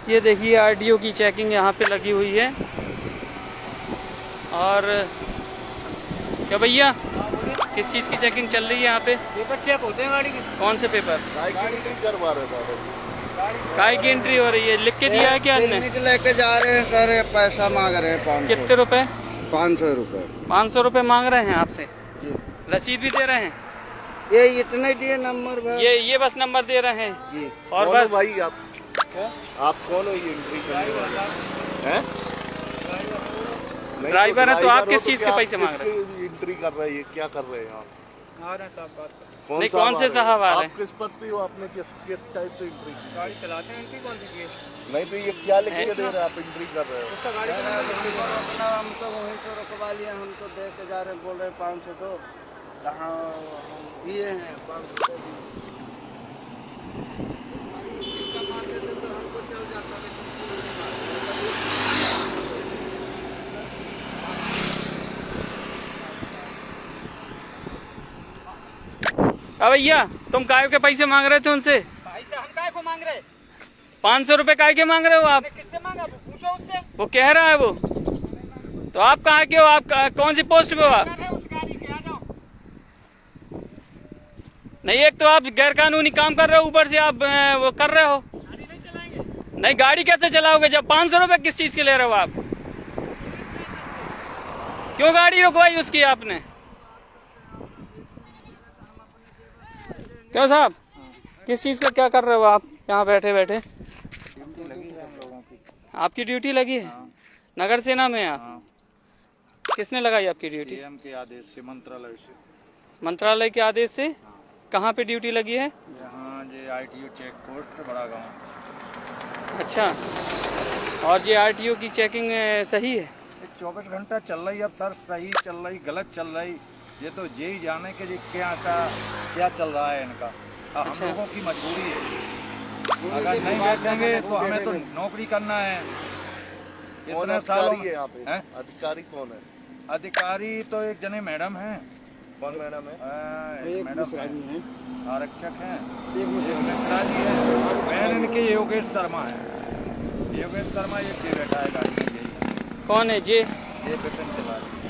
ये देखिए आरटीओ की चेकिंग यहाँ पे लगी हुई है। और क्या भैया, किस चीज़ की चेकिंग चल रही है यहाँ पे? पेपर चेक होते हैं गाड़ी के। कौन से पेपर? काय की एंट्री हो रही है? लिख के दिया है क्या हमने? लेके जा रहे हैं सर, पैसा मांग रहे हैं 500। कितने रुपए? 500 रुपए। 500 रुपए मांग रहे हैं आपसे? रसीद भी दे रहे हैं? ये इतने दिए नंबर ये बस नंबर दे रहे हैं जी। और बस भाई आप कौन हो? ये एंट्री करने वाला है? ड्राइवर है तो आप किस चीज के पैसे मांग रहे हैं? एंट्री कर रहे हैं, क्या कर रहे हैं आप? नहीं, कौन से साहब आ रहे हैं? आप किस पद पे हो? आपने किस टाइप से एंट्री की? गाड़ी चलाते हैं, एंट्री कौन सी की? नहीं तो ये क्या लिख के दे रहे हैं? आप एंट्री कर रहे हो? उसका गाड़ी अपना हमको वहीं से रुकवा लिया, हम तो दे के जा रहे हैं, बोल रहे 500 दो। कहाँ दिए हैं 500 कमाते थे तो हमको चल जाता था। भैया, तुम काय के पैसे मांग रहे थे उनसे? पैसे हम काय को मांग रहे? 500 रुपए काय के मांग रहे हो आप? किससे मांगा? पूछो उससे। वो कह रहा है वो। तो आप कहाँ के हो? आप कौन सी पोस्ट पे हो आप? उस गाड़ी के आ जाओ। नहीं, एक तो आप गैर कानूनी काम कर रहे हो, ऊपर से आप वो कर रहे हो। गाड़ी नहीं चलाएंगे। नहीं, गाड़ी कैसे चलाओगे जब 500 रुपए किस चीज के ले रहे हो आप? क्यों गाड़ी रुकवाई उसकी आपने? क्यों साहब, किस चीज का क्या कर रहे हो आप यहाँ बैठे बैठे? ड्यूटी लगी है हम लोगों की। आपकी ड्यूटी लगी है? नगर सेना में आप? किसने लगाई आपकी ड्यूटी? सीएम के आदेश से, मंत्रालय से। मंत्रालय के आदेश से? कहाँ पे ड्यूटी लगी है? यहाँ जे आरटीओ चेक पोस्ट बड़ा गाँव। अच्छा, और ये आरटीओ की चेकिंग सही है? 24 घंटा चल रही। अब सर सही चल रही, गलत चल रही, ये तो यही जाने के क्या चल रहा है इनका। अब अच्छा। हम लोगों की मजबूरी है, अगर नहीं बेचेंगे तो हमें तो नौकरी करना है। इतने सालों है यहाँ पे? अधिकारी कौन है? अधिकारी तो एक जने मैडम है। कौन मैडम है? मैडम है, आरक्षक है, एक मिश्रा जी है, मैन इनके योगेश शर्मा है। योगेश शर्मा ये बैठा है गाड़ी में, यही कौन है जे? ये विपिन तिवारी।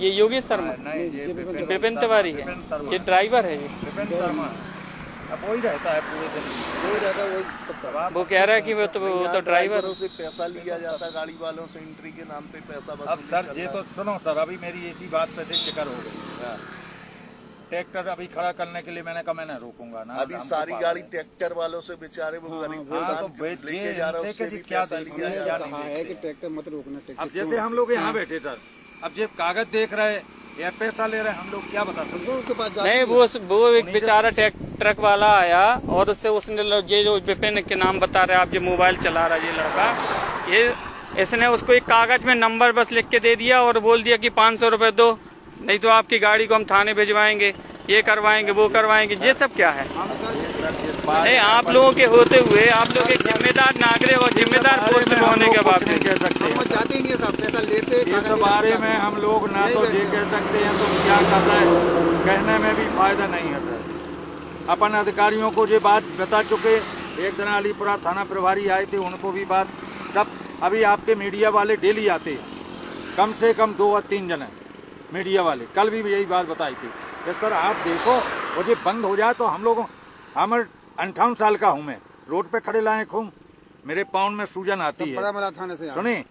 ये योगेश शर्मा? नहीं, ये विपिन तिवारी है। ये ड्राइवर है? ये विपिन शर्मा अब वही रहता है पूरे दिन, वही रहता है, वही सब। वो कह रहा है कि वो तो ड्राइवर से पैसा लिया जाता है, गाड़ी वालों से एंट्री के नाम पे पैसा। अब सर ये तो सुनो सर, अभी मेरी इसी बात पे से जिक्र हो गई। ट्रैक्टर अभी खड़ा करने के लिए मैंने कहा मैं नहीं रोकूंगा ना। अभी सारी गाड़ी ट्रैक्टर वालों से बेचारे वो गरीब लेके जा रहे हैं, क्या है कि ट्रैक्टर मत रोकना। अब जैसे हम लोग यहाँ बैठे सर, अब जब कागज देख रहे या पैसा ले रहे हैं, हम लोग क्या बता सकते उनके पास? नहीं, वो एक बेचारा ट्रक वाला आया और उसने ये जो विपिन के नाम बता रहे, आप जो मोबाइल चला रहा है ये लड़का, इसने उसको एक कागज में नंबर बस लिख के दे दिया और बोल दिया कि 500 रुपए दो, नहीं तो आपकी गाड़ी को हम थाने भिजवाएंगे, ये करवाएंगे, वो करवाएंगे। ये सब क्या है? नहीं, आप लोगों के होते हुए आप लोग एक जिम्मेदार नागरिक और जिम्मेदार पोस्ट में होने के बावजूद कह सकते हैं, जाते ही सब पैसा लेते। इस बारे में हम लोग ना तो ये कह सकते हैं तो क्या कर रहे हैं, कहने में भी फायदा नहीं है सर। अपन अधिकारियों को ये बात बता चुके, एक दिन अलीपुरा थाना प्रभारी आए थे, उनको भी बात, तब अभी आपके मीडिया वाले डेली आते हैं, कम से कम 2 और 3 जने मीडिया वाले, कल भी यही बात बताई थी। इस तरह आप देखो, वो जो बंद हो जाए तो हम लोगों, हम 58 साल का हूँ मैं, रोड पे खड़े लाए खूब, मेरे पाँव में सूजन आती है। बड़ा थाने से सुनी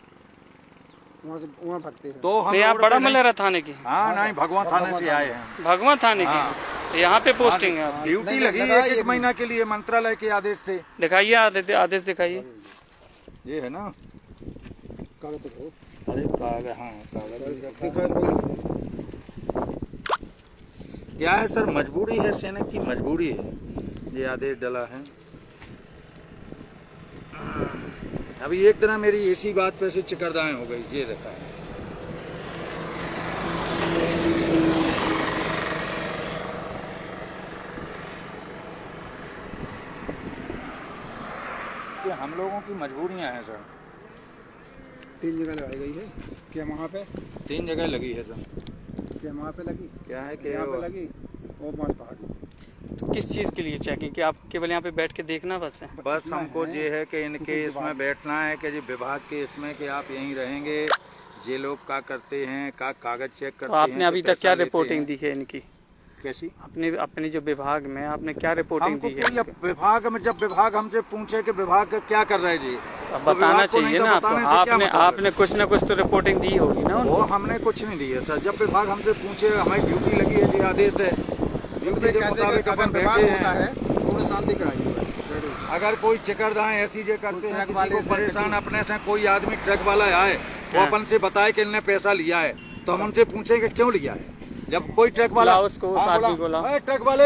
वहाँ भगते हैं। तो हम आप बड़ा मलेरा थाने की? हाँ, नहीं, भगवान थाने से आए हैं। भगवान थाने की? हाँ। यहाँ पे पोस्टिंग है आपकी? ड्यूटी लगी है 1 महीना के लिए मंत्रालय के आदेश से। दिखाइए आदेश दिखाइए। ये है ना कागज तो, अरे कागज, हाँ कागज क्या है सर, मजबूरी है, सैनिक की मजबूरी है, ये आदेश डला है। अभी एक दिन मेरी इसी बात पे से चिकरदाएं हो गई, ये रखा है। ये हम लोगों की मजबूरियां हैं सर। 3 जगह लगाई गई है क्या? वहाँ पे 3 जगह लगी है सर। क्या वहाँ पे लगी? क्या है कि यहाँ पे लगी और 5 पहाड़। तो किस चीज़ के लिए चेकिंग कि आप केवल यहाँ पे बैठ के देखना बस है? बस हमको ये है कि इनके इसमें बैठना है कि जी विभाग के इसमें कि आप यहीं रहेंगे, ये लोग क्या करते हैं, का कागज चेक करते तो हैं। आपने अभी तक क्या रिपोर्टिंग दी है इनकी? कैसी? अपने जो विभाग में आपने क्या रिपोर्टिंग हमको दी है? कोई अब विभाग में, जब विभाग हमसे पूछे कि विभाग क्या कर रहे हैं जी, अब तो बताना विभाग को नहीं चाहिए तो ना आपको। बताने से क्या मतलब है? आपने कुछ ना कुछ तो रिपोर्टिंग दी होगी ना वो उनको? हमने कुछ नहीं दी है सर। जब विभाग हमसे पूछे, हमारी ड्यूटी लगी है जी, आदेश है, ड्यूटी के मुताबिक अपन बैठे हैं। पूरे शांति कराइए। अगर कोई चिकरदाएं ऐसी जे करते हैं, किसी को परेशान अपने से कोई आदमी ट्रक वाला आए वो अपन से बताए कि इन्होंने पैसा लिया है, तो हम उनसे पूछेंगे क्यों लिया है। जब कोई ट्रक वाला उसको उस आदमी को लाओ। ट्रक वाले,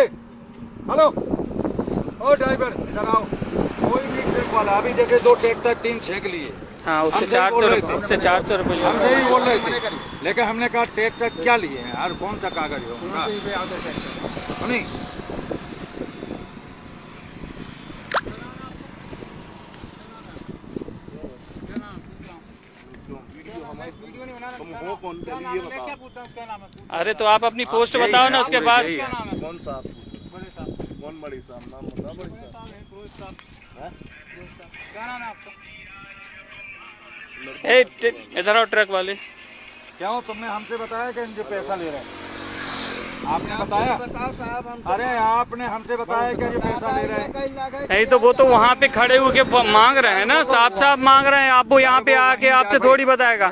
हेलो ओ ड्राइवर इधर आओ, कोई भी ट्रक वाला, अभी देखे 2 ट्रैक्टर 3 छेक लिए, हाँ, उससे हमसे ही बोल 400 रहे रुपये थे। उससे 400 रुपये लिया। हमसे ही बोल रहे थे, लेकिन हमने कहा ट्रैक्टर क्या लिए हैं और कौन सा कागज है उनका, सुनी। तुम हो कौन, पहले ये बताओ। अरे तो आप अपनी पोस्ट बताओ ना, उसके बाद। कौन सा आप? कौन बड़ी साहब? नाम बताओ। बड़ी साहब इधर आओ ट्रक वाले। क्यों तुमने हमसे बताया कि इनसे पैसा ले रहे हैं? आपने बताया? अरे आपने हमसे बताया कि ये पैसा ले रहे हैं। नहीं तो वो तो वहाँ पे खड़े होके मांग रहे हैं ना, साफ साफ मांग रहे हैं। आप वो यहाँ पे आके आपसे थोड़ी बताएगा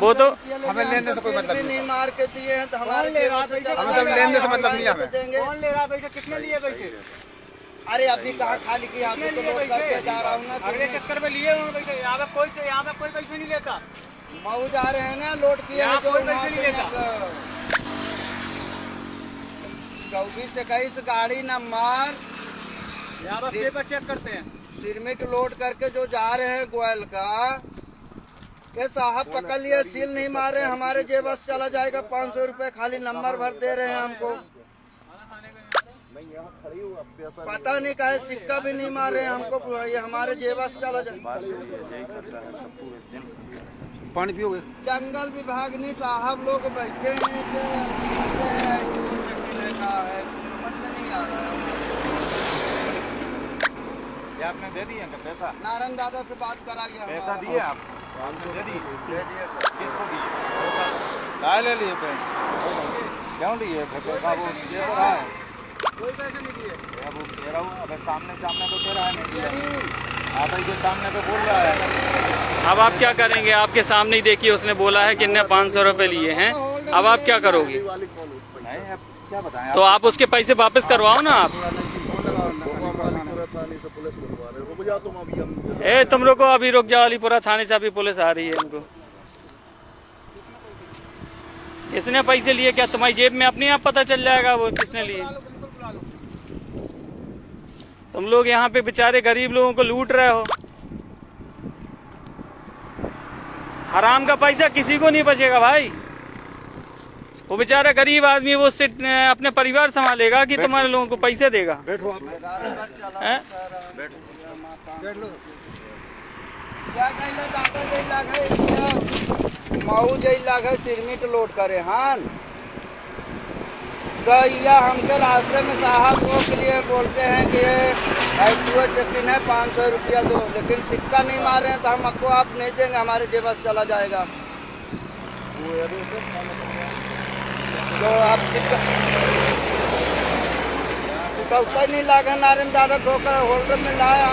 वो तो। हमें लेने से कोई मतलब नहीं। मार के दिए हैं तो हमारे हमें सब लेने से मतलब नहीं है हमें। कौन ले रहा पैसे? कितने लिए पैसे? अरे अभी कहाँ खाली किया, अभी तो लोड करके जा रहा हूँ ना। अगले चक्कर में लिए हुए पैसे, यहाँ पे कोई पैसे नहीं लेता। मऊ जा रहे हैं ना, लोड किए हैं जो वहाँ पे 24-21 गाड़ी नंबर यहाँ बस पेपर चेक करते हैं। सिरमिट लोड करके जो जा रहे हैं ग्वाल का, के साहब पकड़ लिए, सील नहीं मारे, हमारे जेब बस चला जाएगा 500 रुपए, खाली नंबर भर दे रहे हैं हमको। पता नहीं कहे, सिक्का भी नहीं मारे हमको, ये हमारे जेब बस चला जाए। पानी पियोगे? जंगल विभाग नहीं साहब लोग बैठे हैं, है समझ में नहीं आ रहा है। ये आपने दे दिए पैसा? नारायण दादा से बात करा गया। पैसा दिए आप? आपने दे दिए? दे दिए सर। किसको दिए? काय ले लिए पैसे? क्यों लिए पैसा? वो दे रहा है, कोई पैसे नहीं दिए। वो दे रहा हूँ। अबे सामने तो दे रहा है, नहीं दिया। आप के सामने तो बोल रहा है। अब आप क्या करेंगे? आपके सामने ही देखिए, उसने बोला है कि इनने 500 रुपए लिए हैं। अब आप क्या करोगे? नहीं, अब क्या बताएं? तो आप उसके पैसे वापस करवाओ ना आप। तुम लोग को अभी रुक जाओ, अलीपुरा थाने से अभी पुलिस आ रही है। इनको इसने पैसे लिए क्या? तुम्हारी जेब में अपने आप पता चल जाएगा वो किसने लिए। तुम लोग यहाँ पे बेचारे गरीब लोगों को लूट रहे हो। हराम का पैसा किसी को नहीं बचेगा भाई। वो बेचारा गरीब आदमी, वो उससे अपने परिवार संभालेगा कि तुम्हारे लोगों को पैसे देगा? बैठो आप। हैं? क्या कहले दादा जई लागे मऊ जई लागे सिरमिट लोड करे हान गैया हमके रास्ते में साहब वो के लिए बोलते हैं कि ये चेकिन है 500 रुपया दो, लेकिन सिक्का नहीं मारे हैं तो हम आपको आप नहीं देंगे, हमारे जेब बस चला जाएगा। तो आप सिक्का उतना नहीं लागे। नारायण दादा ठोकर होल्डर में लाया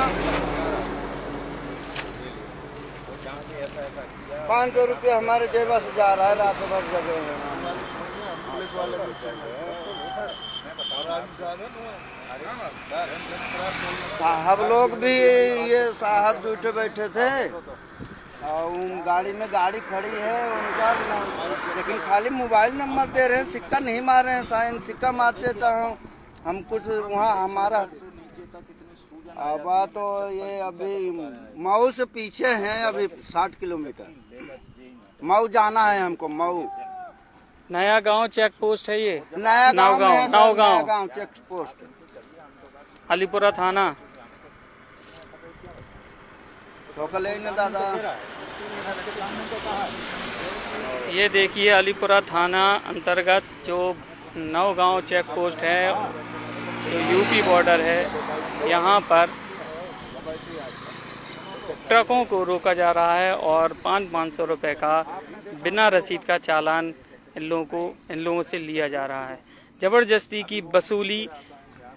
500 रुपया हमारे जेब से जा रहा है रात भर जगह में। साहब लोग भी ये साहब जूठे बैठे थे और उन गाड़ी में गाड़ी खड़ी है उनका, लेकिन खाली मोबाइल नंबर दे रहे हैं, सिक्का नहीं मार रहे हैं। साइन सिक्का मारते तो हम कुछ वहाँ हमारा अब तो ये अभी मऊ से पीछे हैं, अभी 60 किलोमीटर मऊ जाना है हमको। मऊ नया गांव चेक पोस्ट है ये, नया नौगांव चेक पोस्ट, अलीपुरा थाना। तो लेने दादा ये देखिए अलीपुरा थाना अंतर्गत जो नौगांव चेक पोस्ट है, जो यूपी बॉर्डर है, यहाँ पर ट्रकों को रोका जा रहा है और 500 रुपये का बिना रसीद का चालान इन लोगों से लिया जा रहा है। जबरदस्ती की वसूली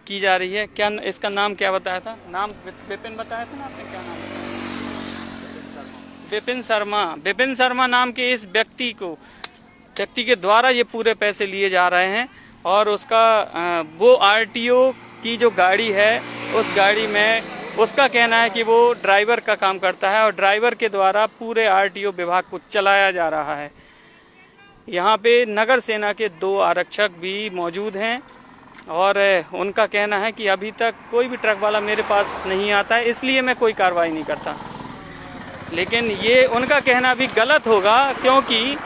की जा रही है। क्या इसका नाम क्या बताया था? नाम विपिन बताया था ना आपने? क्या नाम बताया? विपिन शर्मा नाम के इस व्यक्ति के द्वारा ये पूरे पैसे लिए जा रहे हैं और उसका वो आरटीओ की जो गाड़ी है, उस गाड़ी में उसका कहना है कि वो ड्राइवर का काम करता है और ड्राइवर के द्वारा पूरे आरटीओ विभाग को चलाया जा रहा है। यहाँ पे नगर सेना के 2 आरक्षक भी मौजूद हैं और उनका कहना है कि अभी तक कोई भी ट्रक वाला मेरे पास नहीं आता है, इसलिए मैं कोई कार्रवाई नहीं करता। लेकिन ये उनका कहना भी गलत होगा, क्योंकि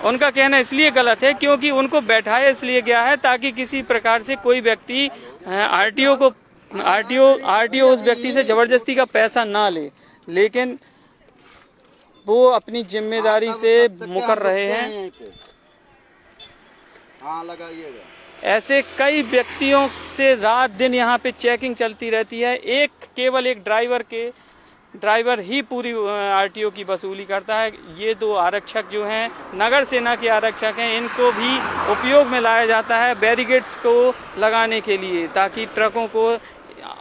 उनका कहना इसलिए गलत है क्योंकि उनको बैठाया इसलिए गया है ताकि किसी प्रकार से कोई व्यक्ति आरटीओ उस व्यक्ति से जबरदस्ती का पैसा ना ले, लेकिन वो अपनी जिम्मेदारी से मुकर रहे हैं। हाँ, लगाइएगा। ऐसे कई व्यक्तियों से रात दिन यहाँ पे चेकिंग चलती रहती है। केवल एक ड्राइवर ही पूरी आरटीओ की वसूली करता है। ये 2 आरक्षक जो हैं, नगर सेना के आरक्षक हैं, इनको भी उपयोग में लाया जाता है बैरिकेड्स को लगाने के लिए, ताकि ट्रकों को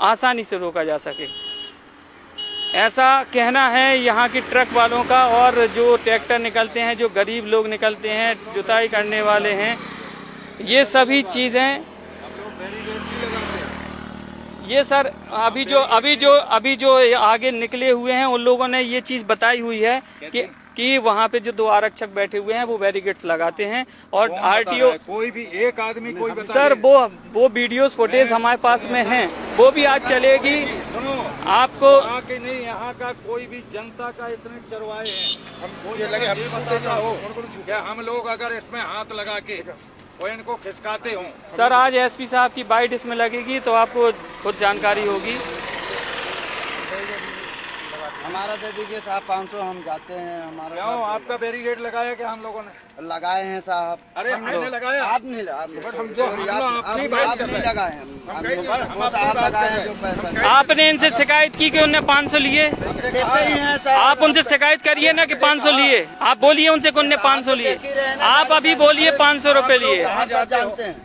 आसानी से रोका जा सके। ऐसा कहना है यहाँ के ट्रक वालों का। और जो ट्रैक्टर निकलते हैं, जो गरीब लोग निकलते हैं, जुताई करने वाले हैं, ये सभी चीजें, ये सर अभी जो आगे निकले हुए हैं उन लोगों ने ये चीज बताई हुई है कि वहाँ पे जो 2 आरक्षक बैठे हुए हैं वो बैरिकेड्स लगाते हैं और आरटीओ कोई भी एक आदमी कोई बता सर वो वीडियोस फुटेज हमारे पास में हैं, वो भी आज चलेगी। सुनो, आपको के नहीं, यहाँ का कोई भी जनता का इतने चरवाए हैं, हमको ये लगे हम बताता हो क्या हम लोग अगर इसमें हाथ लगा के वो इनको खिसकाते हो। सर आज एसपी साहब की बाइट इसमें लगेगी तो आपको खुद जानकारी होगी। हमारा दे दीजिए साहब 500, हम जाते हैं। हमारा क्यों आपका बैरिकेड लगाया क्या हम लोगों ने? लगाए हैं साहब। अरे हमने लगाया, आप नहीं लगाए, वो साहब लगाए हैं जो पैसा। आपने इनसे शिकायत की कि उनने 500 लिए? लेते ही हैं साहब। आप उनसे शिकायत करिए ना कि 500 लिए। आप बोलिए उनसे कि उनने 500 लिए। आप अभी बोलिए 500 रुपए लिए। हम सब जानते हैं।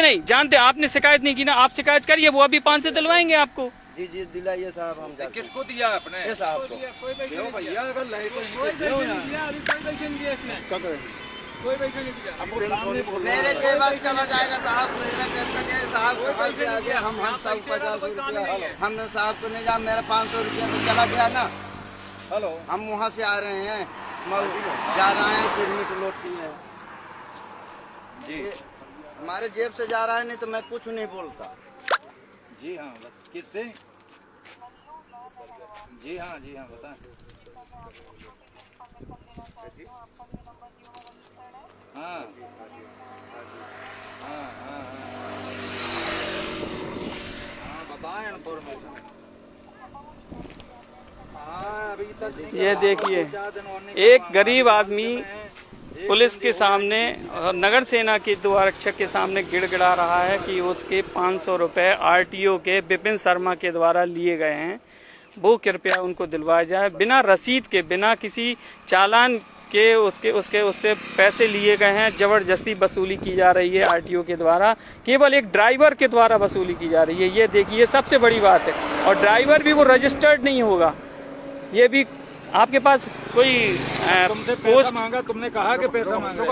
नहीं जानते, आपने शिकायत नहीं की ना। आप शिकायत करिए, वो अभी 500 दिलवाएंगे आपको। जी दिलाइए साहब। हम जाते किसको दिया आपने? हैं साहब को। क्यों भैया, अगर लहे तो मेरे जेब से चला जाएगा साहब, मेरा पैसा क्या है साहब? कहाँ से आ गया? हम सब 50 रुपया हमने साहब को नहीं जा, मेरा 500 रुपया तो चला गया ना। हेलो, हम वहाँ से आ रहे हैं, जा रहे हैं सिरमिट लोटी है जी, हमारे जेब से जा रहा है, नहीं तो मैं कुछ नहीं बोलता। जी हाँ, किससे? जी हाँ बताएं। हाँ बताएं इन्फॉर्मेशन। अभी तक ये देखिए, एक गरीब आदमी पुलिस के सामने और नगर सेना के 2 आरक्षक के सामने गिड़गिड़ा रहा है कि उसके 500 रुपए आरटीओ के विपिन शर्मा के द्वारा लिए गए हैं, वो कृपया उनको दिलवाया जाए। बिना रसीद के, बिना किसी चालान के उससे पैसे लिए गए हैं। जबरदस्ती वसूली की जा रही है आरटीओ के द्वारा, केवल एक ड्राइवर के द्वारा वसूली की जा रही है। ये देखिए, सबसे बड़ी बात है। और ड्राइवर भी वो रजिस्टर्ड नहीं होगा। ये भी आपके पास कोई तुमसे पैसा मांगा, तुमने कहा कि पैसा मांगा।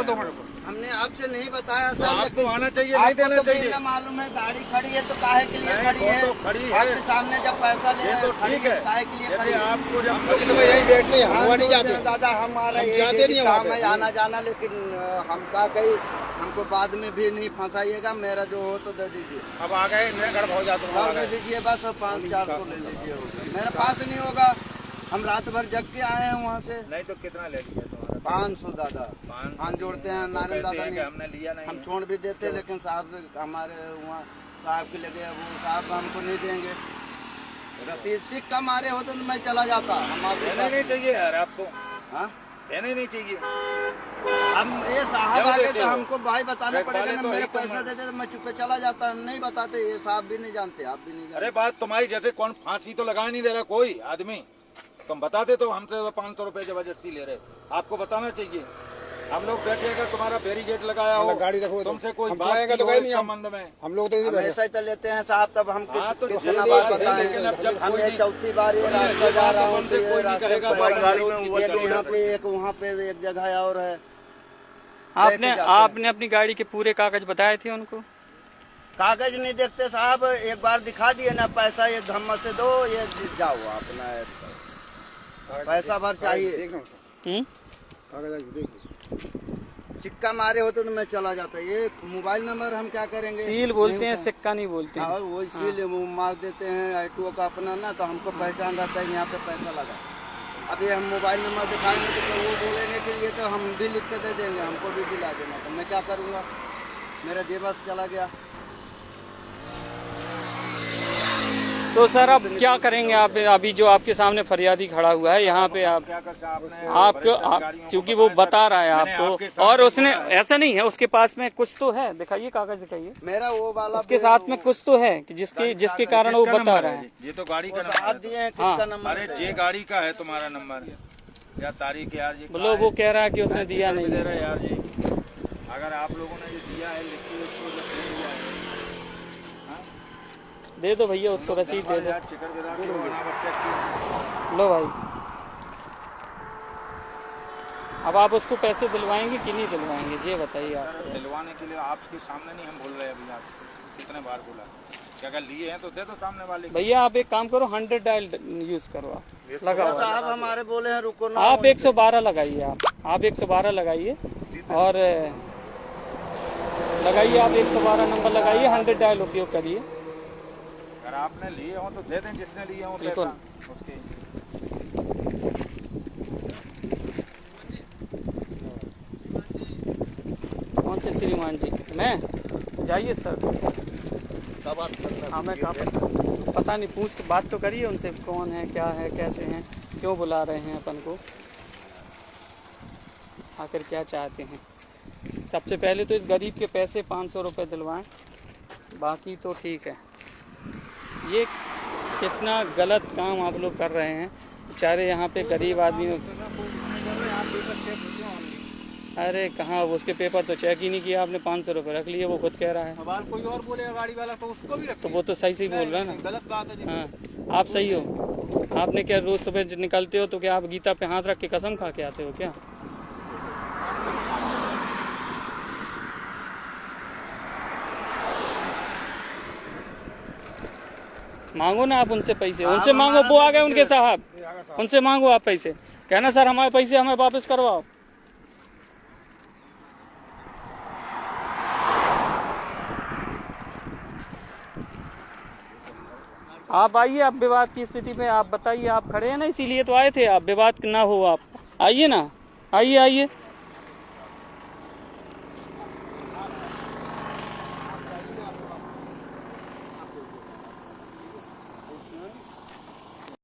हमने आपसे नहीं बताया सर, आपको आना चाहिए, नहीं देना चाहिए। मालूम है गाड़ी खड़ी है तो काहे के लिए खड़ी है? तो खड़ी है आपके सामने जब पैसा ले तो ठीक है, काहे के लिए खड़ी है? आपको जब यही बैठते हैं, हम नहीं जाते दादा, हमारा ये काम है आना जाना, लेकिन हम का कहीं हमको बाद में भी नहीं फंसाइएगा। मेरा जो हो तो दे दीजिए। अब आ गए गड़बड़ हो जाता दे दीजिए बस, 500-400 ले लीजिए। मेरे पास नहीं होगा, हम रात भर जग के आए हैं वहाँ से। नहीं तो कितना ले लिया तुम्हारा? 500 दादा, हाथ जोड़ते हैं। नारायण दादा नहीं, हमने लिया नहीं। हम छोड़ भी देते, लेकिन साहब हमारे वहाँ साहब के लगे, वो साहब हमको नहीं देंगे। रसीद सिक्का मारे होते तो मैं चला जाता। नहीं चाहिए यार आपको। हाँ, देने नहीं चाहिए। हम ये साहब क्यों आगे देते तो हो? हमको भाई बताना बैंक पड़ेगा वाले ना, तो मेरे एक तो पैसा देते तो मैं चुपके चला जाता, हम नहीं बताते, ये साहब भी नहीं जानते, आप भी नहीं अरे जानते। बात तुम्हारी, जैसे कौन फांसी तो लगा नहीं दे रहा कोई आदमी, तुम बताते तो हमसे 500 रुपए जबरदस्ती ले रहे, आपको बताना चाहिए। हम लोग बैठेगा, तुम्हारा बैरिकेड लगाया हो, गाड़ी रखो, तुमसे कोई हम बात आएगा की तो हो गए इस नहीं संबंध में, हम लोग तो इधर हमेशा ही तो लेते हैं साहब, तब हम हाँ, तो कितना ये बात बात है, बताएं। लेकिन अब जब हम कोई ये नहीं- चौथी बार ये रास्ता जा रहा हूँ, तुमसे कोई नहीं कहेगा, एक भाई गाड़ी में वो यहाँ चल पे एक वहाँ पे एक जगह और है। आपने लेके जाते हैं। आपने अपनी गाड़ी के पूरे कागज बताए थे उनको? कागज नहीं देखते साहब, एक बार दिखा दिए ना, पैसा ये धम्मा से दो, ये जाओ अपना पैसा भर चाहिए। सिक्का मारे होते तो मैं चला जाता, ये मोबाइल नंबर हम क्या करेंगे, सील बोलते हैं, सिक्का नहीं बोलते हैं। हाँ वो सील वो मार देते हैं आईटीओ का अपना ना, तो हमको पहचान रहता है यहाँ पे पैसा लगा। अब ये हम मोबाइल नंबर दिखाएंगे तो वो बोलेंगे कि ये तो हम भी लिख के दे देंगे, हमको भी दिला देना, तो मैं क्या करूँगा, मेरा जेब से चला गया। तो सर अब क्या करेंगे आप? अभी जो आपके सामने फरियादी खड़ा हुआ है यहाँ पे, आप क्या करता आपने, आपको क्योंकि वो बता रहा है आपको, और उसने ऐसा नहीं है, उसके पास में कुछ तो है, दिखाइए कागज दिखाइए, मेरा वो वाला उसके साथ में कुछ तो है कि जिसके कारण वो बता रहा है। ये तो गाड़ी का साथ नंबर दिए हैं, हाँ। किसका नंबर अरे ये गाड़ी का है तुम्हारा नंबर या तारीख यार, ये बोलो, वो कह रहा है कि उसने दिया नहीं दे रहा है यार जी। अगर आप लोगों ने ये दिया है लिख के, उसको जो दे दिया है, दे दो भैया उसको, रसीद दे दो। यार चिकन के दांत को बना बच्चा की। लो भाई, अब आप उसको पैसे दिलवाएंगे कि नहीं दिलवाएंगे, ये बताइए आप। सर दिलवाने के लिए आपके सामने नहीं हम बोल रहे अभी, आप कितने बार बोला कि अगर लिए हैं तो दे दो सामने वाले को। भैया आप एक काम करो, 100 डायल यूज करो, आप लगाओ। साहब हमारे बोले हैं रुको ना, आप 112 लगाइए, आप 112 लगाइए, और लगाइए आप 112 नंबर लगाइए, 100 डायल उपयोग करिए। अगर आपने लिए हो तो दे दें, जिसने लिए हो बिल्कुल। पैसा उसके। कौन से श्रीमान जी? मैं जाइए सर, क्या बात करना हाँ मैं पता नहीं, पूछ बात तो करिए उनसे, कौन है, क्या है, कैसे हैं, क्यों बुला रहे हैं अपन को, आखिर क्या चाहते हैं। सबसे पहले तो इस गरीब के पैसे 500 रुपये दिलवाएं, बाकी तो ठीक है। ये कितना गलत काम आप लोग कर रहे हैं, बेचारे यहाँ पे गरीब आदमी। अरे कहाँ, उसके पेपर तो चेक ही नहीं किया आपने, 500 रुपये रख लिए, वो खुद कह रहा है। सवाल कोई और बोलेगा गाड़ी वाला तो उसको भी तो वो तो सही सही बोल रहा है ना। गलत बात है। हाँ आप सही हो। आपने क्या रोज सुबह निकलते हो तो क्या आप गीता पे हाथ रख के कसम खा के आते हो क्या? मांगो ना आप उनसे पैसे, उनसे मांगो, वो आ गए उनके साहब, उनसे मांगो आप पैसे, कहना सर हमारे पैसे हमें वापस करवाओ। आप आइए, आप विवाद की स्थिति में आप बताइए, आप खड़े हैं ना, इसीलिए तो आए थे आप, विवाद ना हो, आप आइए ना, आइए आइए।